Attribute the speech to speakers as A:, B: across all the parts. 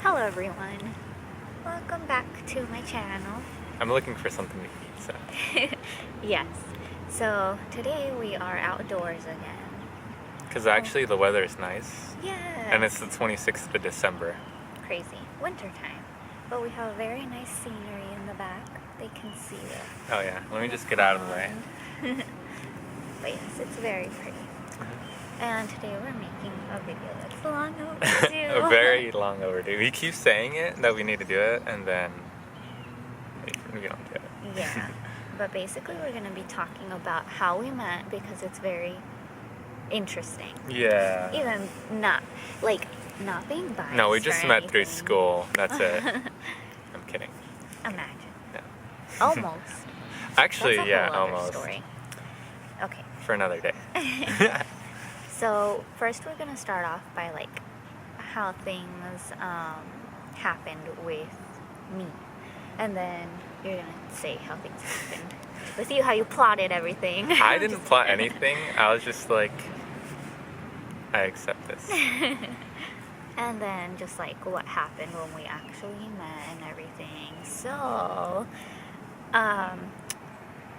A: Hello everyone, welcome back to my channel.
B: I'm looking for something to eat, so.
A: Yes, so today we are outdoors again.
B: Because actually the weather is nice.
A: Yeah.
B: And it's the 26th of December.
A: Crazy, winter time. But we have very nice scenery in the back. They can see it.
B: Oh yeah, let me just get out of the way.
A: But yes, it's very pretty. And today we're making a video that's long overdue.
B: Very long overdue. We keep saying it, that we need to do it, and then we don't do it.
A: Yeah, but basically we're going to be talking about how we met because it's very interesting.
B: Yeah.
A: Even not being biased.
B: No, we just met through
A: anything.
B: school. That's it. I'm kidding.
A: Imagine.
B: Yeah.
A: Almost.
B: Actually,
A: That's a
B: yeah,
A: whole other
B: almost.
A: Story. Okay.
B: For another day.
A: So first we're gonna start off by how things happened with me, and then you're gonna say how things happened with you, how you plotted everything.
B: I didn't plot anything. I was just like, I accept this.
A: And then just what happened when we actually met and everything. So,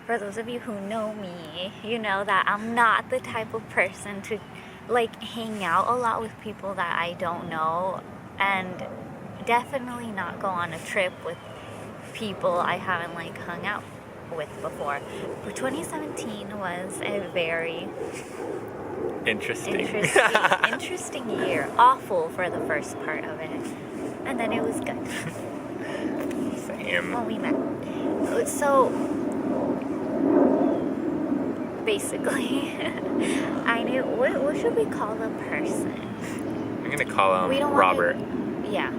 A: for those of you who know me, you know that I'm not the type of person to hang out a lot with people that I don't know, and definitely not go on a trip with people I haven't hung out with before. But 2017 was a very
B: Interesting
A: year. Awful for the first part of it, and then it was good.
B: Same.
A: When we met. So basically, I knew what should we call the person?
B: I'm gonna call
A: We don't
B: Robert.
A: Yeah.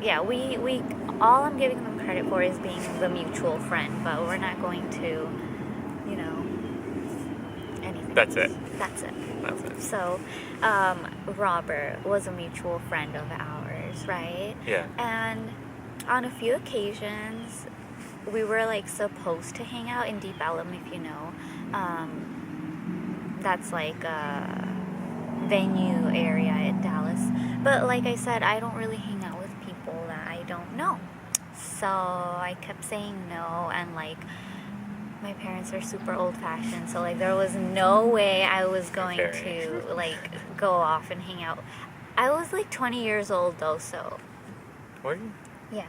B: Yeah.
A: We all I'm giving them credit for is being the mutual friend, but we're not going to, anything.
B: That's it.
A: That's it.
B: That's it.
A: So, Robert was a mutual friend of ours, right?
B: Yeah.
A: And on a few occasions, we were supposed to hang out in Deep Ellum, if you know. That's a venue area in Dallas. But like I said, I don't really hang out with people that I don't know. So I kept saying no, and my parents are super old-fashioned, so there was no way I was going to go off and hang out. I was 20 years old though, so.
B: Were you?
A: Yeah.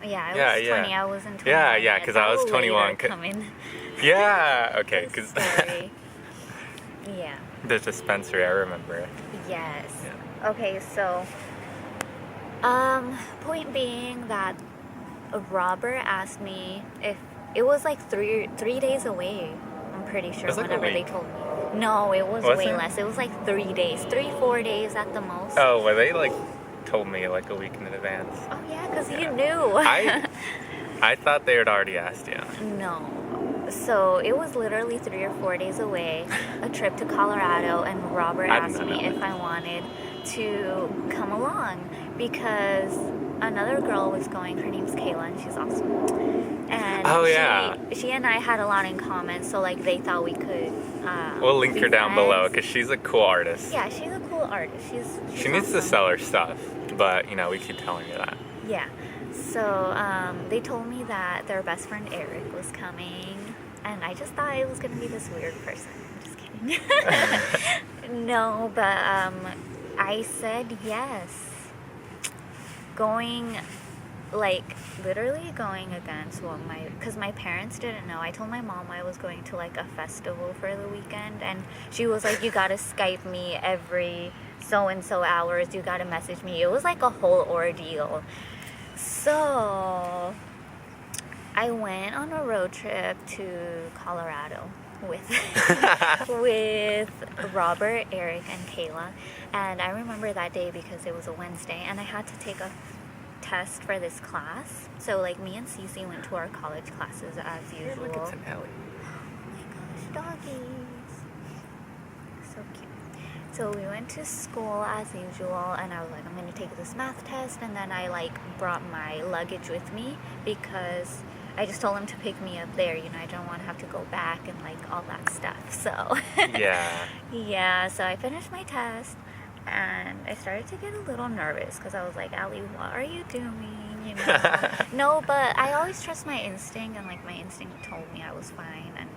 A: Yeah, I was 20. I wasn't 21.
B: Yeah, because I was 21. Yeah, okay, because
A: yeah.
B: the dispensary, I remember.
A: Yes.
B: Yeah.
A: Okay, so point being that Robert asked me if it was 3 days away. I'm pretty sure.
B: It was
A: whenever they told me. No, it was way less. It was 3 days, 3-4 days at the most.
B: Oh, well, they told me a week in advance.
A: Oh yeah, because you knew.
B: I thought they had already asked you.
A: No. So it was literally 3 or 4 days away, a trip to Colorado, and Robert asked me if I wanted to come along because another girl was going. Her name's Kayla, and she's awesome. And she and I had a lot in common, so they thought we could.
B: We'll link her down below because she's a cool artist.
A: Yeah, she's a cool artist. She's
B: she needs to sell her stuff, but we keep telling her that.
A: Yeah. So they told me that their best friend Eric was coming, and I just thought it was going to be this weird person. I'm just kidding. No, but I said yes. Going, literally going against because my parents didn't know. I told my mom I was going to a festival for the weekend, and she was you gotta Skype me every so-and-so hours, you gotta message me. It was a whole ordeal. So I went on a road trip to Colorado with Robert, Eric, and Kayla. And I remember that day because it was a Wednesday, and I had to take a test for this class. So me and Cece went to our college classes as usual.
B: Look, it's an alley.
A: Oh my gosh, doggies. So cute. So we went to school as usual, and I was I'm going to take this math test, and then I brought my luggage with me because I just told him to pick me up there. I don't want to have to go back and all that stuff. So
B: yeah.
A: Yeah, so I finished my test, and I started to get a little nervous because I was like, Ali, what are you doing? You know? No, but I always trust my instinct, and like my instinct told me I was fine, and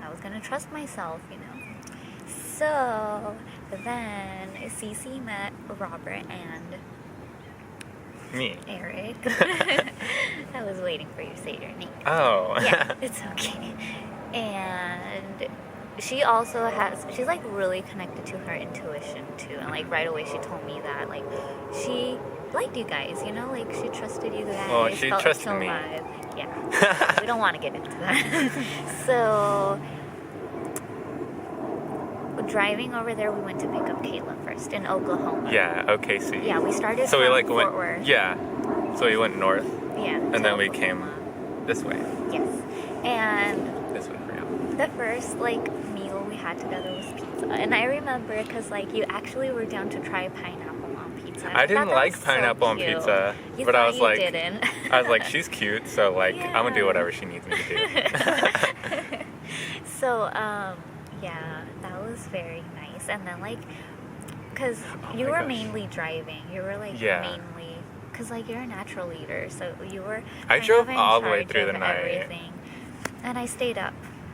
A: I was gonna trust myself, you know. So then Cece met Robert and
B: Me.
A: Eric. I was waiting for you to say your name.
B: Oh.
A: Yeah, it's okay. And she's like really connected to her intuition too. And like right away she told me that like she liked you guys, you know, like she trusted you guys.
B: Well, she trusted me.
A: Yeah. We don't want to get into that. So driving over there, we went to pick up Kayla first in Oklahoma.
B: Yeah, OKC.
A: Yeah, we started
B: So
A: from
B: we like
A: Fort
B: went.
A: Worth.
B: Yeah. So we went north.
A: Yeah.
B: And then we came this way.
A: Yes. And
B: This way for you.
A: the first like meal we had together was pizza, and I remember because like you actually were down to try pineapple on pizza.
B: I didn't
A: thought that
B: like
A: was so
B: pineapple on
A: cute.
B: pizza,
A: You
B: but
A: thought
B: I was
A: you
B: like,
A: didn't.
B: I was like, she's cute, so like I'm gonna do
A: Yeah.
B: whatever she needs me to do.
A: So yeah, that was very nice. And then like, cause you
B: my
A: were
B: gosh.
A: mainly driving. You were like
B: Yeah.
A: mainly, cause like you're a natural leader, so you were.
B: I
A: kind
B: drove
A: of in
B: all the way
A: charge
B: through
A: of
B: the night.
A: everything. And I stayed up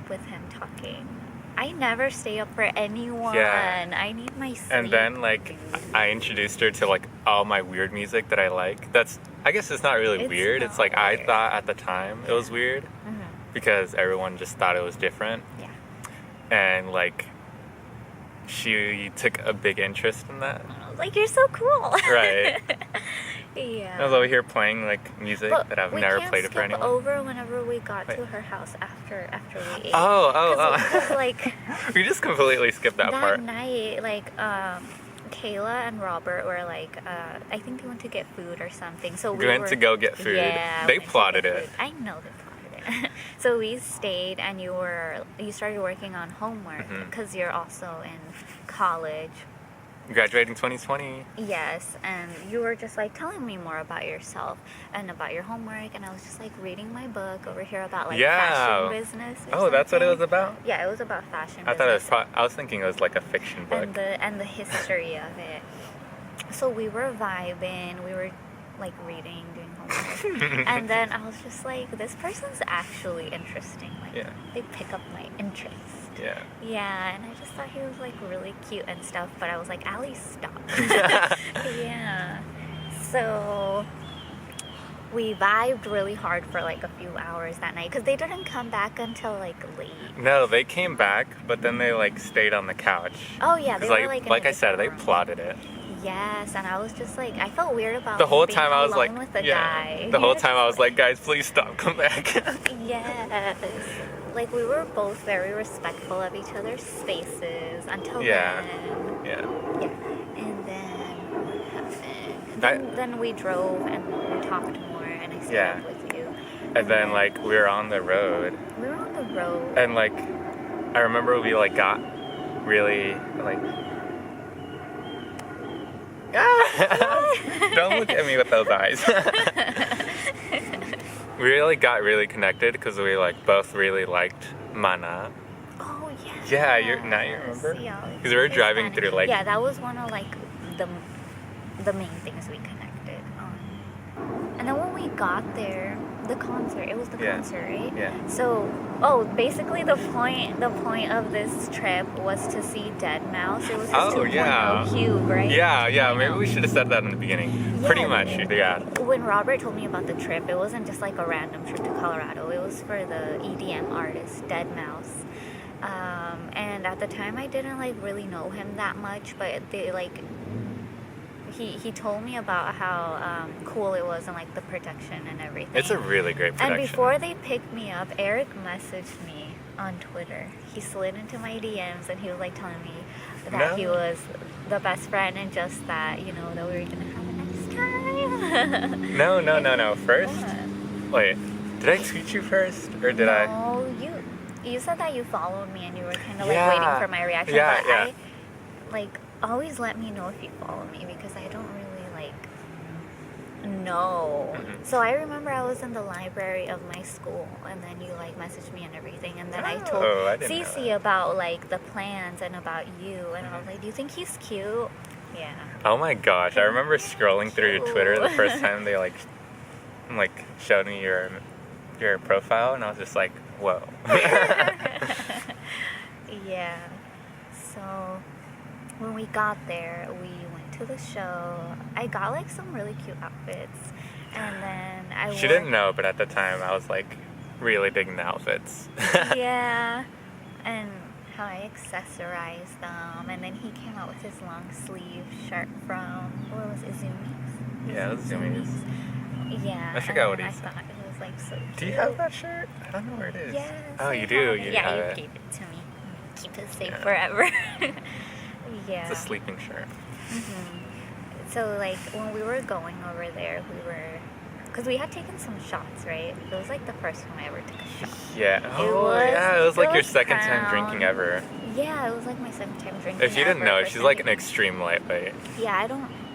A: with him talking. I never stay up for anyone.
B: Yeah.
A: I need my sleep.
B: And then like
A: dude.
B: I introduced her to like all my weird music that I like. That's I guess it's not really
A: It's
B: weird. It's
A: not
B: like I
A: weird.
B: thought at the time it was weird
A: Mhm.
B: because everyone just thought it was different.
A: Yeah.
B: And like she took a big interest in that.
A: I was like, you're so cool.
B: Right.
A: Yeah.
B: I was over here playing like music
A: But
B: that I've
A: we
B: never
A: can't
B: played it for
A: skip
B: anyone.
A: over whenever we got to
B: Wait.
A: her house after we ate.
B: Oh.
A: Like
B: We just completely skipped that
A: that
B: part.
A: night, like Kayla and Robert were like, I think they went to get food or something. So
B: We went to go get food.
A: Yeah,
B: They
A: went to
B: plotted
A: get
B: it.
A: food. I know they plotted it. So we stayed, and you started working on homework
B: Mhm.
A: because you're also in college.
B: Graduating 2020.
A: Yes, and you were just like telling me more about yourself and about your homework, and I was just like reading my book over here about like
B: Yeah.
A: fashion business. Or
B: Oh, that's what it was
A: something.
B: about?
A: Yeah, it was about fashion.
B: I thought it was
A: business
B: I was thinking it was like a fiction book.
A: and the history of it. So we were vibing, we were like reading, doing homework, and then I was just like, this person's actually interesting. Like,
B: Yeah.
A: they pick up my interest.
B: Yeah.
A: Yeah, and I just thought he was like really cute and stuff, but I was like, Ali, stop. Yeah. So we vibed really hard for like a few hours that night because they didn't come back until like late.
B: No, they came back, but then they like stayed on the couch.
A: Oh yeah, they
B: 'Cause,
A: were like in
B: like
A: a
B: I said, they
A: different room.
B: plotted it.
A: Yes, and I was just like, I felt weird about
B: The whole
A: being
B: time I was like,
A: alone with the
B: yeah.
A: guy.
B: The
A: He
B: whole
A: was
B: time I was
A: just
B: like, guys, please stop, come back.
A: yes. Like we were both very respectful of each other's spaces until
B: Yeah.
A: then.
B: Yeah.
A: Yeah. And then what happened? Then we drove and we talked more, and I stayed
B: Yeah.
A: up with you.
B: And then like we were on the road,
A: We were on the road.
B: and like I remember we like got really like. Don't look at me with those eyes. We really got really connected because we like both really liked Mana.
A: Oh yeah.
B: Yeah, you remember?
A: Yeah.
B: 'Cause we were
A: It's
B: driving
A: Spanish.
B: through, like-
A: Yeah, that was one of like the main things we connected on. And then when we got there, the concert. It was the
B: Yeah.
A: concert, right?
B: Yeah.
A: So, basically the point of this trip was to see Dead Mouse. It was his
B: Oh,
A: 2.0
B: yeah.
A: cube, right?
B: Yeah,
A: I
B: maybe
A: know.
B: we should have said that in the beginning.
A: Yeah.
B: Pretty much, yeah.
A: When Robert told me about the trip, it wasn't just like a random trip to Colorado. It was for the EDM artist Dead Mouse. And at the time, I didn't like really know him that much, but they like he told me about how cool it was and like the production and everything.
B: It's a really great production.
A: And before they picked me up, Eric messaged me on Twitter. He slid into my DMs and he was like telling me that
B: No.
A: he was the best friend and just that, you know, that we were gonna have a nice time.
B: No. First,
A: What?
B: wait, did I tweet you first or did I?
A: No, you said that you followed me and you were kind of like
B: Yeah.
A: waiting for my reaction.
B: Yeah,
A: but
B: yeah.
A: I like always let me know if you follow me because I don't really like know.
B: Mhm.
A: So I remember I was in the library of my school and then you like messaged me and everything, and then I told
B: Oh, I didn't know
A: Cece about like the plans and about you, and I was like, do you think he's cute? Yeah. Yeah.
B: Oh my gosh, I remember scrolling through your Twitter the first time they like showed me your profile, and I was just like, whoa.
A: Yeah. So when we got there, we went to the show. I got like some really cute outfits, and then
B: She didn't know, but at the time I was like really digging the outfits.
A: Yeah, and how I accessorized them, and then he came out with his long sleeve shirt from what was it, Zoomies?
B: Yeah, it was Zoomies.
A: Yeah,
B: I forgot what
A: and
B: he
A: I
B: said.
A: thought it was like so cute.
B: Do you have that shirt? I don't know where it is.
A: Yes.
B: Oh,
A: I
B: you
A: have
B: do?
A: it.
B: You
A: Yeah,
B: have
A: you
B: it.
A: gave it to me. Keep it safe
B: Yeah.
A: forever. Yeah.
B: It's a sleeping shirt.
A: So like when we were going over there, because we had taken some shots, right? It was like the first time I ever took a shot.
B: Yeah. It was like your second time drinking ever.
A: Yeah, it was like my second time drinking.
B: If you didn't know,
A: ever.
B: she's like an extreme lightweight.
A: Yeah,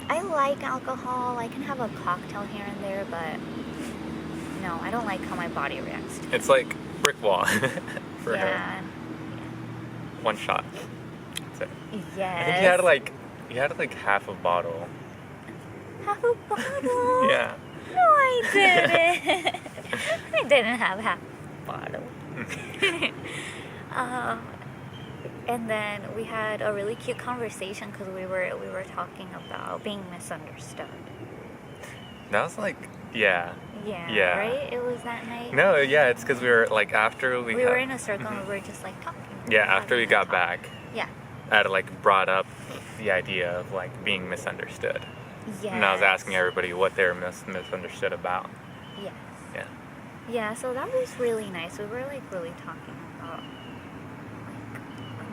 A: I like alcohol. I can have a cocktail here and there, but no, I don't like how my body reacts to it.
B: It's like brick wall for her.
A: Yeah.
B: One shot. That's it.
A: Yes.
B: I think you had like half a bottle.
A: Half a bottle?
B: Yeah.
A: No, I didn't. I didn't have half a bottle. And then we had a really cute conversation because we were talking about being misunderstood.
B: That was like, yeah.
A: Yeah. Right? It was that night.
B: No, yeah, it's because we were like after we
A: were in a circle and we were just like talking.
B: Yeah, after we got back.
A: Yeah.
B: I had like brought up the idea of like being misunderstood.
A: Yes.
B: And I was asking everybody what they were misunderstood about.
A: Yes.
B: Yeah.
A: Yeah, so that was really nice. We were like really talking about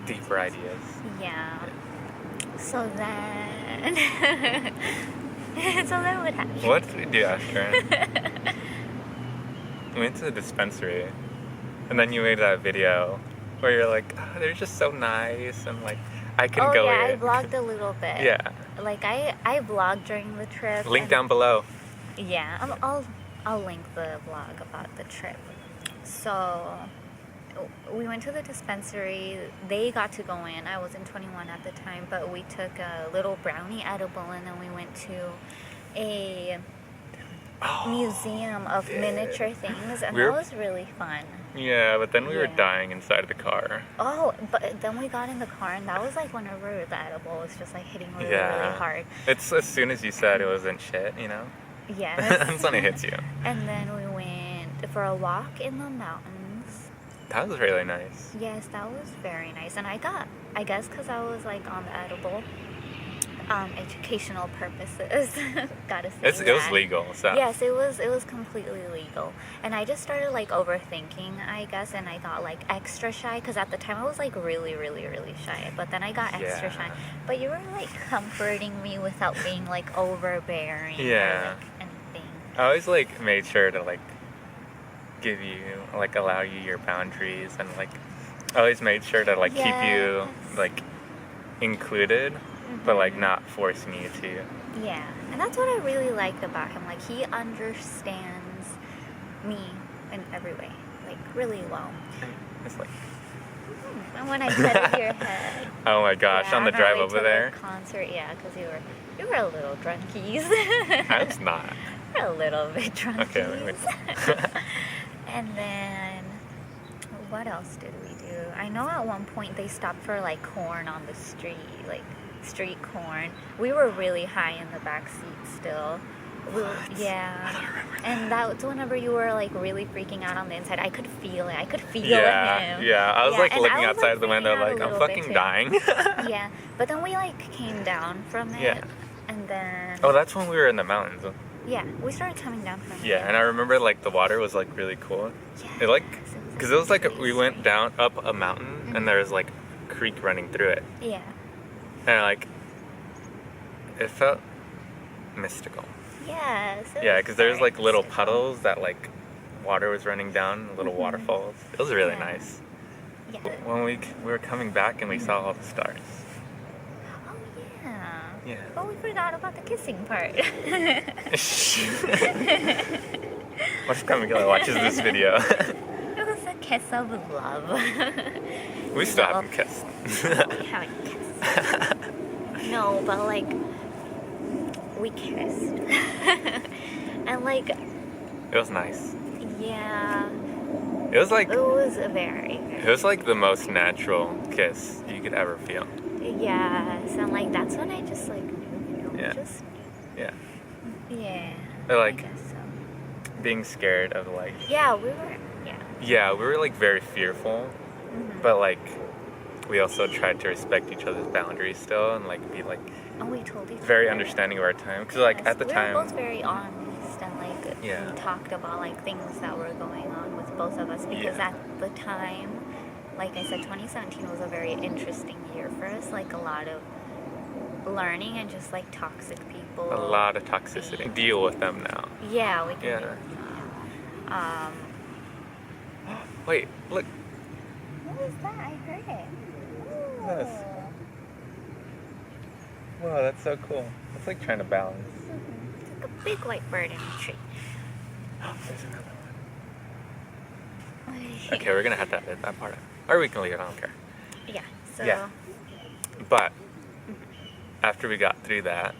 B: deeper ideas.
A: Yeah. So then what happened?
B: What did we do after? We went to the dispensary, and then you made that video where you're like, oh, they're just so nice, and like I can go
A: yeah,
B: in.
A: I vlogged a little bit.
B: Yeah.
A: Like I vlogged during the trip.
B: Link down below.
A: Yeah, I'll link the vlog about the trip. So we went to the dispensary. They got to go in. I wasn't 21 at the time, but we took a little brownie edible, and then we went to a museum of miniature things, and that was really fun.
B: Yeah, but then we were dying inside the car.
A: Oh, but then we got in the car, and that was like whenever the edible was just like hitting really, really hard.
B: It's as soon as you said it wasn't shit, you know?
A: Yes.
B: That's when it hits you.
A: And then we went for a walk in the mountains.
B: That was really nice.
A: Yes, that was very nice. And I guess because I was like on the edible, educational purposes, gotta say
B: it was legal, so.
A: Yes, it was completely legal. And I just started like overthinking, I guess, and I got like extra shy, because at the time I was like really, really, really shy, but then I got extra shy. But you were like comforting me without being like overbearing or like anything.
B: I always like made sure to like give you, like allow you your boundaries, and like I always made sure to like keep you like included, but like not forcing you to.
A: Yeah, and that's what I really liked about him. Like he understands me in every way, like really well.
B: It's like.
A: And when I petted your head.
B: Oh my gosh! On the drive over there.
A: Concert, yeah, because you were a little drunkies.
B: I was not.
A: We're a little bit drunkies.
B: Okay.
A: And then, what else did we do? I know at one point they stopped for like corn on the street, like street corn. We were really high in the back seat still. Yeah.
B: I don't remember that.
A: And that's whenever you were like really freaking out on the inside. I could feel it. I could feel him.
B: Yeah. I was like looking outside the window like, I'm fucking
A: too.
B: dying.
A: Yeah. But then we like came down from it.
B: Yeah.
A: And then.
B: Oh, that's when we were in the mountains.
A: Yeah, we started coming down from it.
B: Yeah, and I remember like the water was like really cool.
A: Yeah.
B: It like, because it was like we went down up a mountain and there was like a creek running through it.
A: Yeah.
B: And like, it felt mystical.
A: Yes.
B: Yeah, because there's like little puddles that like water was running down, little waterfalls. It was really nice.
A: Yeah.
B: When we were coming back and we saw all the stars.
A: Oh yeah.
B: Yeah.
A: But we forgot about the kissing part.
B: What if Camila watches this video?
A: It was a kiss of love.
B: We still haven't kissed.
A: We haven't kissed. No, but like we kissed. And like
B: It was nice.
A: yeah,
B: It was like
A: it was
B: it was like the most natural kiss you could ever feel.
A: yes, and like that's when I just like knew,
B: Yeah.
A: just
B: Yeah.
A: yeah.
B: But, like,
A: I guess so.
B: being scared of like
A: Yeah, we were.
B: yeah, we were like very fearful,
A: Mm-hmm.
B: but like we also tried to respect each other's boundaries still and like be like
A: And we told each
B: very
A: other.
B: understanding of our time because like
A: Yes,
B: at the
A: we
B: time
A: were both very honest and like
B: Yeah.
A: we talked about like things that were going on with both of us because
B: Yeah.
A: at the time, like I said, 2017 was a very interesting year for us. Like a lot of learning and just like toxic people.
B: a lot of toxicity. Deal with them now.
A: Yeah, we can
B: Yeah.
A: do it now.
B: Wait, look.
A: What was that? I heard it.
B: Yes. Wow, that's so cool. It's like trying to balance.
A: It's like a big white bird in a tree.
B: There's another one. Okay, we're gonna have to edit that part out. Or we can leave it, I don't care.
A: Yeah. So.
B: Yeah. But after we got through that,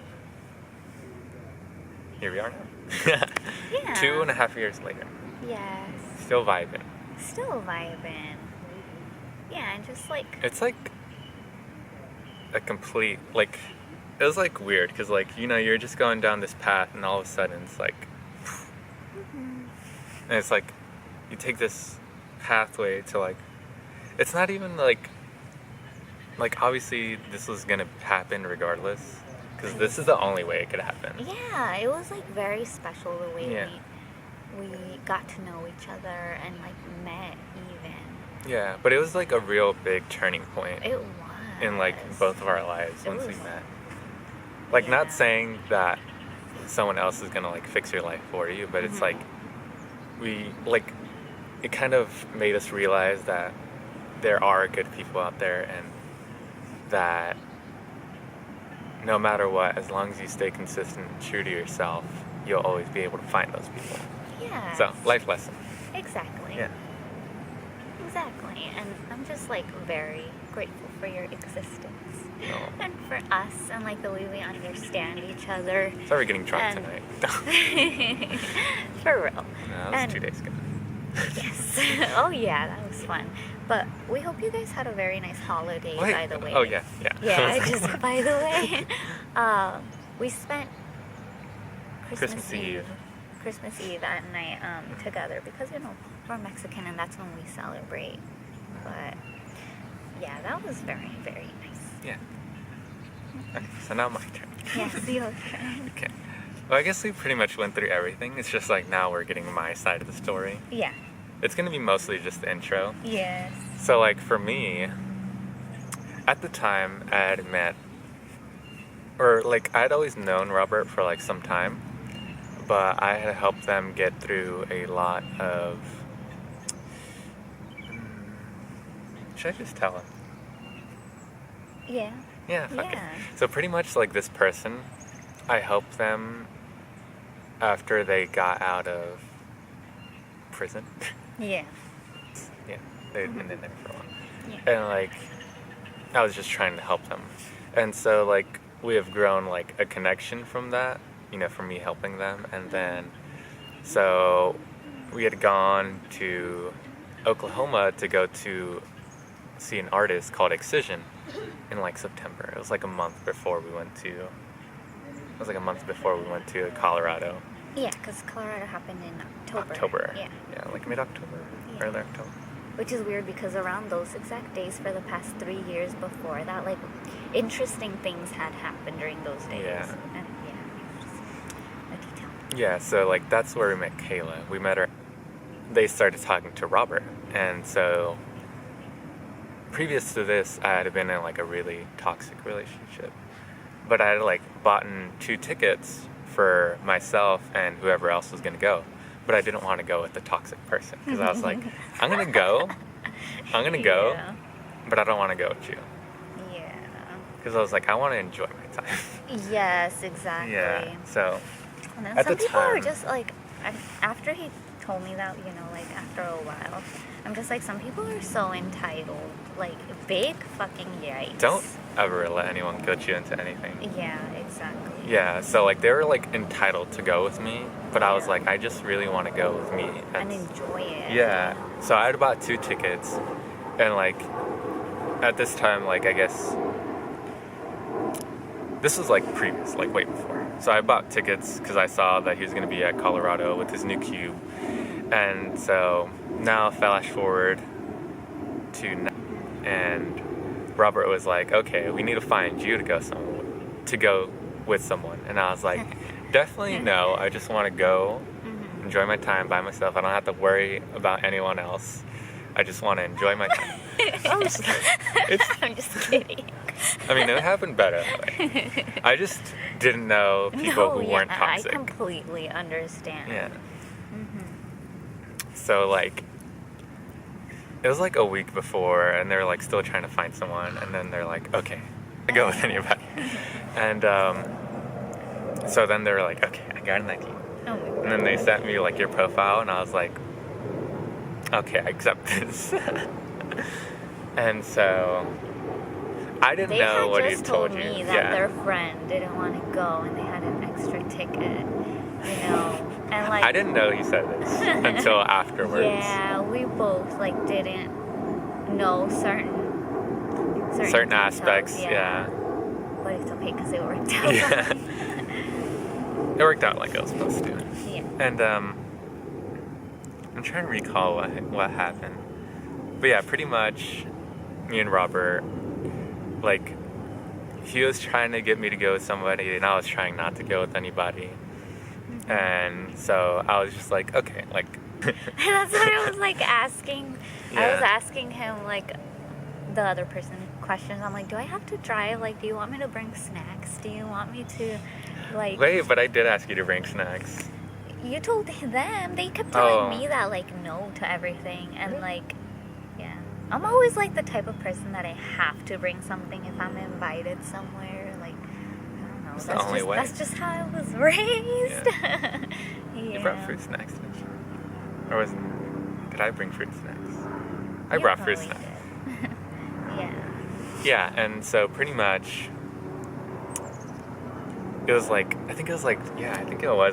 B: here we are now.
A: Yeah.
B: 2.5 years later.
A: Yes.
B: Still vibing.
A: Still vibing. Yeah, and just like.
B: It's like a complete, like, it was like weird because, like, you know, you're just going down this path and all of a sudden it's like,
A: Mm-hmm.
B: and it's like, you take this pathway to like, it's not even like obviously this was gonna happen regardless because this is the only way it could happen.
A: Yeah, it was like very special the way
B: Yeah.
A: we got to know each other and like met even.
B: Yeah, but it was like a real big turning point
A: It was.
B: in like both of our lives
A: It
B: once we
A: was-
B: met. Like,
A: Yeah.
B: not saying that someone else is gonna like fix your life for you, but it's
A: Mhm.
B: like we like it kind of made us realize that there are good people out there and that no matter what, as long as you stay consistent and true to yourself, you'll always be able to find those people.
A: Yeah.
B: So, life lesson.
A: Exactly.
B: Yeah.
A: Exactly. And I'm just like very grateful for your existence.
B: No.
A: And for us and like the way we understand each other.
B: Sorry we're getting drunk
A: And-
B: tonight.
A: For real.
B: No, that was
A: And-
B: 2 days ago.
A: Yes. Oh yeah, that was fun. But we hope you guys had a very nice holiday,
B: Wait.
A: by the way.
B: Oh, yeah, yeah.
A: Yeah, just by the way. We spent
B: Christmas Eve.
A: Christmas Eve at night together because, you know, we're Mexican and that's when we celebrate. But yeah, that was very, very nice.
B: Yeah. Okay, so now my turn.
A: Yes, your turn.
B: Okay. Well, I guess we pretty much went through everything. It's just like now we're getting my side of the story.
A: Yeah.
B: It's gonna be mostly just the intro.
A: Yes.
B: So, like, for me, at the time, I had met, or like, I had always known Robert for like some time, but I had helped them get through a lot of. Should I just tell him?
A: Yeah.
B: Yeah, fuck it.
A: Yeah.
B: So pretty much like this person, I helped them after they got out of prison.
A: Yeah.
B: Yeah, they'd been in there for a while.
A: Yeah.
B: And like, I was just trying to help them. And so like, we have grown like a connection from that, you know, from me helping them. And then, so we had gone to Oklahoma to go to see an artist called Excision in like September. It was like a month before we went to Colorado.
A: Yeah, because Colorado happened in
B: October.
A: Yeah.
B: Yeah, like mid-October,
A: Yeah.
B: early October.
A: Which is weird because around those exact days for the past 3 years before that, like, interesting things had happened during those days.
B: Yeah.
A: And yeah, just a detail.
B: Yeah, so like that's where we met Kayla. We met her. They started talking to Robert, and so previous to this, I had been in like a really toxic relationship, but I had like bought 2 tickets for myself and whoever else was gonna go, but I didn't want to go with the toxic person because I was like, I'm gonna go,
A: Yeah.
B: but I don't want to go with you
A: Yeah.
B: because I was like, I want to enjoy my time.
A: Yes, exactly.
B: Yeah. So
A: And then
B: At
A: some
B: the
A: people are
B: time-
A: just like, after he told me that, like after a while. I'm just like, some people are so entitled. Like, big fucking yikes.
B: Don't ever let anyone guilt you into anything.
A: Yeah, exactly.
B: Yeah, so like they were like entitled to go with me, but I was
A: Yeah.
B: like, I just really want to go with me.
A: And enjoy it.
B: Yeah, so I had bought 2 tickets, and like at this time, like I guess this was like previous, like way before. So I bought tickets because I saw that he was going to be at Colorado with his new cube, and so now flash forward to now, and Robert was like, okay, we need to find you to go with someone, and I was like, definitely no. I just want to go, enjoy my time by myself. I don't have to worry about anyone else. I just want to enjoy my time.
A: I'm just kidding.
B: I mean, it happened better. I just didn't know people who weren't toxic.
A: I completely understand.
B: Yeah. So like, it was like a week before, and they were like still trying to find someone, and then they're like, okay, go with anybody. And so then they were like, okay, I got an idea.
A: Oh my God.
B: And then they sent me like your profile, and I was like, okay, I accept this. And so I didn't know what he told you.
A: They had just told me that their friend didn't want to go, and they had an extra ticket, And like,
B: I didn't know he said this until afterwards.
A: Yeah, we both like didn't know certain
B: aspects.
A: details,
B: Yeah.
A: But it's okay because it worked out.
B: Yeah. It worked out like it was supposed to.
A: Yeah.
B: And I'm trying to recall what happened. But yeah, pretty much me and Robert, like, he was trying to get me to go with somebody, and I was trying not to go with anybody. And so I was just like, okay, like.
A: That's what I was like asking.
B: Yeah.
A: I was asking him like the other person questions. I'm like, do I have to drive? Like, do you want me to bring snacks? Do you want me to, like?
B: Wait, but I did ask you to bring snacks.
A: You told them. They kept telling me that, like, no to everything. And, like, yeah. I'm always, like, the type of person that I have to bring something if I'm invited somewhere. Like, I don't know.
B: That's the only way.
A: That's just how I was raised.
B: Yeah.
A: Yeah.
B: You brought fruit snacks, didn't you? Or did I bring fruit snacks? I
A: You
B: brought fruit
A: probably
B: snacks.
A: did. Yeah.
B: Yeah, and so pretty much it was like, I think it was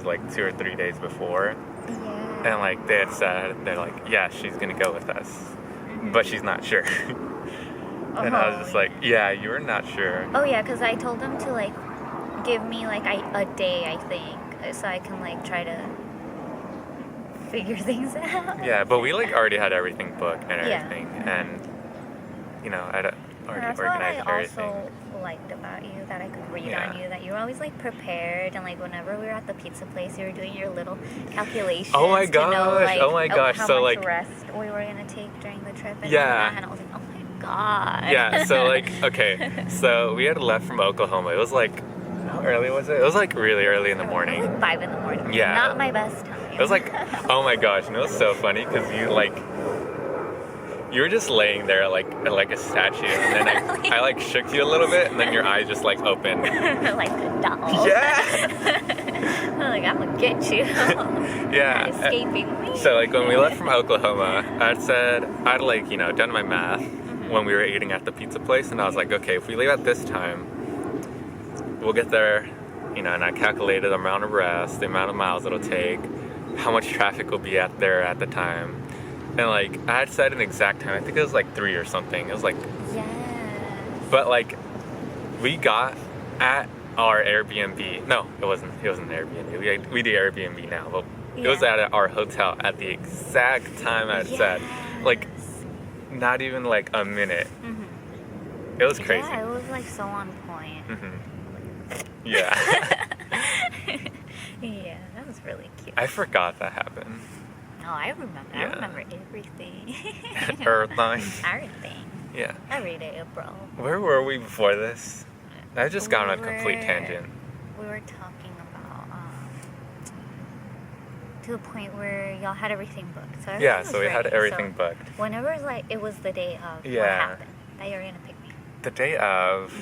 B: like 2 or 3 days before.
A: Yeah.
B: And like they had said, they're like, yeah, she's gonna go with us, but she's not sure. And I was just like, yeah, you were not sure.
A: Oh yeah, because I told them to like give me like a day, I think, so I can like try to figure things out.
B: Yeah, but we like already had everything booked and
A: Yeah.
B: everything, and I'd already
A: That's
B: organized
A: what I
B: everything.
A: also liked about you, that I could read
B: Yeah.
A: on you, that you were always like prepared, and like whenever we were at the pizza place, you were doing your little calculations.
B: Oh my
A: to know,
B: gosh,
A: like,
B: oh my gosh,
A: how
B: so,
A: much
B: like-
A: rest we were gonna take during the trip. And
B: Yeah.
A: all that, and I was like, oh my God.
B: Yeah, so like, okay, so we had left from Oklahoma. It was like, how early was it? It was like really early in the morning.
A: Like 5 in the morning.
B: Yeah.
A: Not my best time.
B: It was like, oh my gosh, and it was so funny because you were just laying there like a statue, and then I like shook you a little bit, and then your eyes just like opened.
A: Like a doll.
B: Yeah.
A: I'm like, I'm gonna get you.
B: Yeah.
A: Not escaping me.
B: So like when we left from Oklahoma, I'd like, done my math when we were eating at the pizza place, and I was like, okay, if we leave at this time, we'll get there, and I calculated the amount of rest, the amount of miles it'll take, how much traffic will be there at the time. And like I had said an exact time. I think it was like 3 or something. It was like,
A: Yes.
B: but like we got at our Airbnb. No, it wasn't an Airbnb. We do Airbnb now, but it was
A: Yeah.
B: at our hotel at the exact time I had said. Like not even like a minute. It was crazy.
A: Yeah, it was like so on point.
B: Yeah.
A: Yeah, that was really cute.
B: I forgot that happened.
A: No, I remember.
B: Yeah.
A: I remember everything.
B: Everything.
A: Everything.
B: Yeah.
A: Every day, bro.
B: Where were we before this? I just got on a complete
A: were-
B: tangent.
A: We were talking about to the point where y'all had everything booked. So
B: Yeah,
A: everything
B: so
A: was
B: we had
A: ready.
B: everything
A: So
B: booked.
A: whenever it was the day of, what
B: Yeah.
A: happened? That you were gonna pick me.
B: The day of.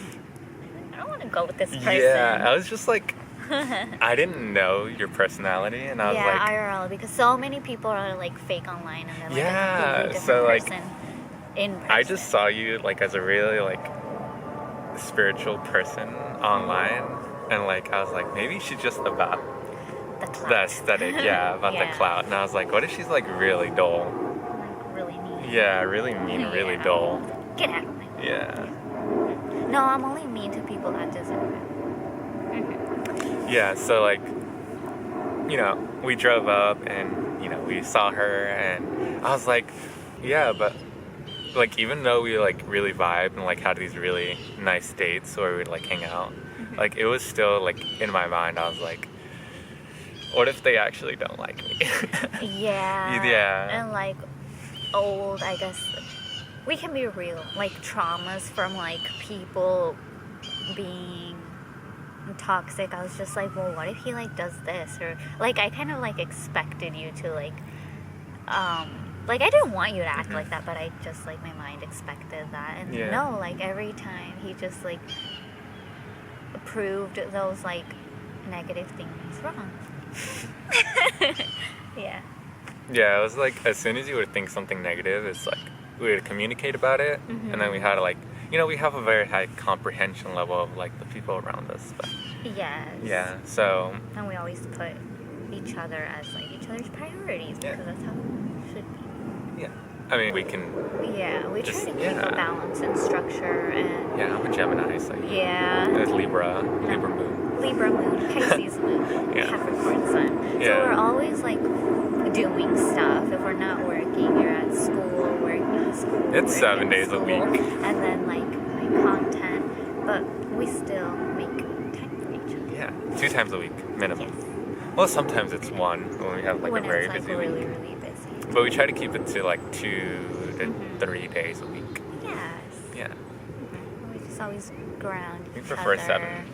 A: I don't want to go with this person.
B: Yeah, I was just like, I didn't know your personality, and I was
A: yeah,
B: like,
A: IRL, because so many people are like fake online and then like
B: Yeah,
A: a completely
B: so,
A: different
B: like,
A: person in person.
B: I just saw you like as a really like spiritual person online, and like I was like, maybe she's just about
A: the clout.
B: the aesthetic, about the clout. And I was like, what if she's like really dull?
A: Like really mean.
B: Yeah, really mean, really
A: Yeah.
B: dull.
A: Get out of my
B: Yeah.
A: No, I'm only mean to people that deserve it.
B: Yeah, so like, we drove up and, we saw her, and I was like, yeah, but like, even though we like really vibed and like had these really nice dates where we'd like hang out, like it was still like in my mind, I was like, what if they actually don't like me?
A: Yeah.
B: Yeah.
A: And like old, I guess, we can be real, like traumas from like people being toxic. I was just like, well, what if he like does this, or like I kind of like expected you to like like I didn't want you to act like that, but I just like my mind expected that. And no, like every time he just like proved those like negative things wrong. Yeah.
B: Yeah, it was like as soon as you would think something negative, it's like we would communicate about it, and then we had to like, we have a very high comprehension level of like the people around us. But
A: Yes.
B: yeah, so.
A: And we always put each other as like each other's priorities, because that's how it should be.
B: Yeah. I mean, we can.
A: Yeah, we try
B: just,
A: to keep a balance and structure, and
B: Yeah, I'm a Gemini, so.
A: There's
B: Libra moon.
A: Libra moon, Pisces moon, Capricorn sun. So we're always like doing stuff. If we're not working, you're at school, working.
B: It's 7 days a week.
A: And then like content, but we still make time for each other.
B: Yeah, 2 times a week minimum. Well, sometimes it's 1 when we have like
A: when
B: a very
A: it's, like,
B: busy
A: really,
B: week.
A: really busy.
B: But we try to keep it to like 2 to 3 days a week.
A: Yes.
B: Yeah.
A: We just always ground
B: We
A: each
B: prefer
A: other.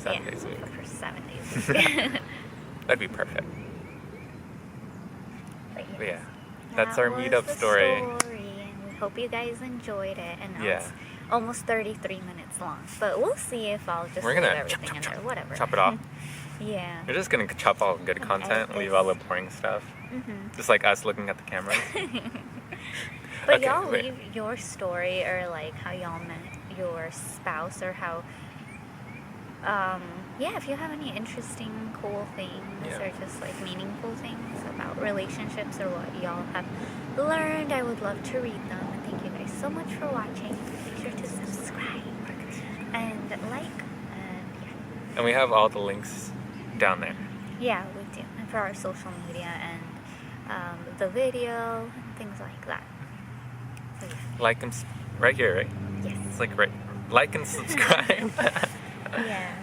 B: 7 days a week.
A: We prefer 7 days a week.
B: That'd be perfect. But yeah, that's
A: That
B: our
A: was
B: meetup
A: the
B: story.
A: And we hope you guys enjoyed it. And now
B: Yeah.
A: it's almost 33 minutes long. But we'll see if I'll just
B: We're
A: leave
B: gonna
A: everything in there. Whatever.
B: chop it off.
A: Yeah.
B: We're just gonna chop all good
A: And
B: content,
A: edit
B: leave all the
A: this.
B: boring stuff. Just like us looking at the camera.
A: But
B: Okay,
A: y'all
B: wait.
A: leave your story, or like how y'all met your spouse, or how if you have any interesting, cool things, or just like meaningful things about relationships, or what y'all have learned, I would love to read them. And thank you guys so much for watching. Make sure to subscribe and like, and
B: And we have all the links down there.
A: yeah, we do. And for our social media and the video and things like that. So yeah.
B: Like and right here, right?
A: Yes.
B: It's like right. Like and subscribe.
A: Yeah.